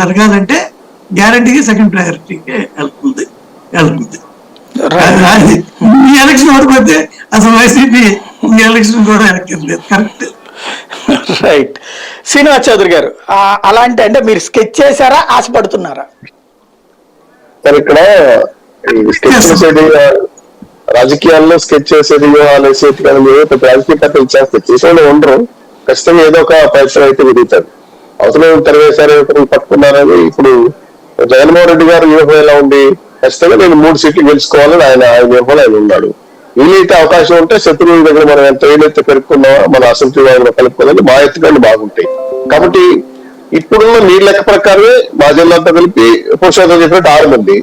జరగాలంటే గ్యారంటీగా సెకండ్ ప్రయారిటీకి వెళ్తుంది. ఈ ఎలక్షన్ ఓడిపోతే అసలు వైసీపీ ఈ ఎలక్షన్ కూడా ఎలక్కర్లేదు. కరెక్ట్. రైట్. శ్రీనివాస్ చౌదరి గారు, అలాంటి అంటే మీరు స్కెచ్ చేశారా, ఆశపడుతున్నారా? ఇక్కడ రాజకీయాల్లో స్కెచ్ చేసేది అనేసి రాజకీయ పార్టీలు చేసేవాళ్ళు ఉండరు. ఖచ్చితంగా ఏదో ఒక పరిశ్రమ అయితే విరుగుతారు. అవసరం తెరవేశారు, పట్టుకున్నారని ఇప్పుడు జగన్మోహన్ రెడ్డి గారు వ్యూహం ఎలా ఉంది, ఖచ్చితంగా నేను 3 సీట్లు గెలుచుకోవాలని ఆయన వ్యూహంలో ఆయన ఉన్నాడు. వీలైతే అవకాశం ఉంటే శత్రువుల దగ్గర మనం ఎంత ఏదైతే పెరుక్కున్నామో మన అసెంబ్లీ వాళ్ళలో కలుపుకోవాలని మా ఎత్తుకలు బాగుంటాయి. కాబట్టి ఇప్పుడున్న మీ లెక్క ప్రకారమే మా జిల్లాతో కలిపి పురుషోత్తం చెప్పినట్టు 6 మంది,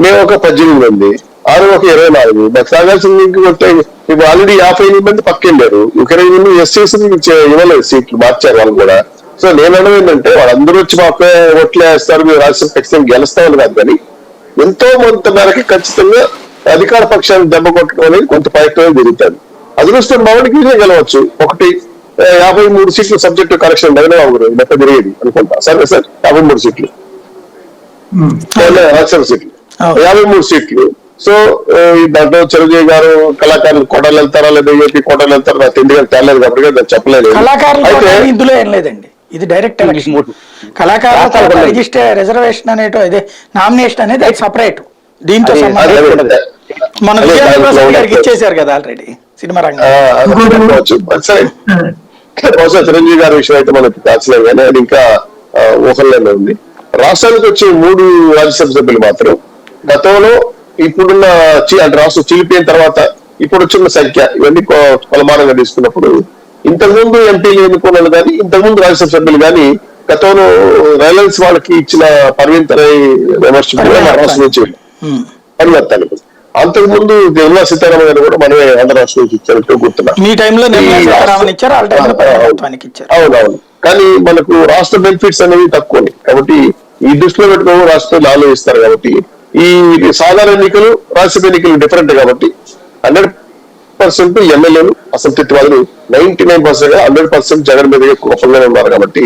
మేము ఒక 18 మంది, 6 ఒక 24. మాకు సాగాల్సింది ఇప్పుడు ఆల్రెడీ 58 మంది పక్కెళ్ళారు. 28 ఎస్సీసీ ఇవ్వలేదు సీట్లు, మార్చారు వాళ్ళు కూడా. సో నేను అనడం ఏంటంటే వాళ్ళందరూ వచ్చి మాకు ఓట్లు వేస్తారు, మీరు రాష్ట్రం ఖచ్చితంగా గెలుస్తామని కాదు, కానీ ఎంతో కొంత మేరకి ఖచ్చితంగా అధికార పక్షాన్ని దెబ్బ కొట్టడం అనేది కొంత ప్రయత్నం జరుగుతుంది. అదృష్టం భవన్కి ఇదే గెలవచ్చు. 53 సీట్లు సబ్జెక్టు కరెక్షన్ లెక్క జరిగేది అనుకుంటా. సరే సార్, 53 సీట్లు, రాజ్యసభ సీట్లు 53 సీట్లు. సో దాంట్లో చిరంజీవి గారు కళాకారులు కోటలు వెళ్తారా లేదా ఏపీ కోటలు వెళ్తారా నాకు ఎందుకంటే తేలేదు కాబట్టి నేను చెప్పలేదు. ఇందులో ఏం లేదండి, ఇది డైరెక్ట్ ఎలక్షన్. కళాకారులు రిజిస్టర్ రిజర్వేషన్ అనేటో ఇదే నామినేషన్ అనేది అది సపరేట్. దీంతో మన గారికి ఇచ్చేసారు కదా ఆల్రెడీ సినిమా రంగం. బహుశా చిరంజీవి గారి విషయం అయితే మనకి దాచలేదు, కానీ అది ఇంకా ఊహల్లోనే ఉంది. రాష్ట్రానికి వచ్చే 3 రాజ్యసభ సభ్యులు మాత్రం గతంలో ఇప్పుడున్న అంటే రాష్ట్రం చీలిపోయిన తర్వాత ఇప్పుడు వచ్చిన సంఖ్య ఇవన్నీ కొలమానంగా తీసుకున్నప్పుడు ఇంతకుముందు ఎంపీలు ఎన్నుకున్నాను కానీ ఇంతకుముందు రాజ్యసభ సభ్యులు కానీ గతంలో రిలయన్స్ వాళ్ళకి ఇచ్చిన పర్వీన్ తరై రాష్ట్రం నుంచి పరివర్తనకు అంతకుముందు నిర్మలా సీతారామన్ గారు కూడా మనమే ఆంధ్ర రాష్ట్రం నుంచి ఇచ్చారంటూ గుర్తున్నారు. అవునవును, కానీ మనకు రాష్ట్ర బెనిఫిట్స్ అనేవి తక్కువ. కాబట్టి ఈ దృష్టిలో పెట్టుకుని రాష్ట్రాలు ఆలోచిస్తారు. కాబట్టి ఈ సాధారణ ఎన్నికలు రాజ్యసభ ఎన్నికలు డిఫరెంట్ కాబట్టి 100% ఎమ్మెల్యేలు అసంతృప్తివాదులు 99% 100% జగన్ మీద కోపంగానే ఉన్నారు. కాబట్టి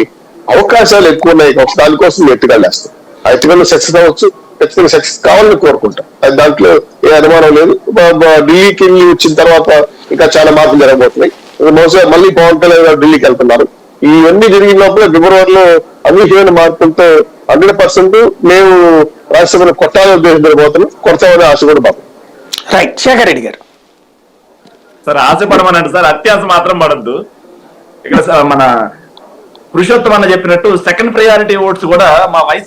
అవకాశాలు ఎక్కువ ఉన్నాయి. దానికోసం ఎత్తుగాళ్ళేస్తాం. ఆ ఎత్తుగల్లో సక్సెస్ అవ్వచ్చు, ఖచ్చితంగా సక్సెస్ కావాలని కోరుకుంటాం. అది దాంట్లో ఏ అనుమానం లేదు. ఢిల్లీకి వెళ్ళి వచ్చిన తర్వాత ఇంకా చాలా మార్పులు జరగబోతున్నాయి. బహుశా మళ్ళీ పవన్ కళ్యాణ్ గారు ఢిల్లీకి వెళ్తున్నారు. ఇవన్నీ జరిగినప్పుడు ఫిబ్రవరిలో అనూహ్యమైన మార్పులతో 100% మేము రాజ్యసభను కొట్టాలని ఉద్దేశం జరగబోతున్నాం. కొడతామని ఆశ కూడా బాబు. రైట్. శేఖర్ రెడ్డి గారు, సార్ ఆశపడమనండి సార్, అత్యాశ మాత్రం పడద్దు. ఇక్కడ మన పురుషోత్తం అన్న చెప్పినట్టు సెకండ్ ప్రయారిటీ ఓట్స్ కూడా మా వైస్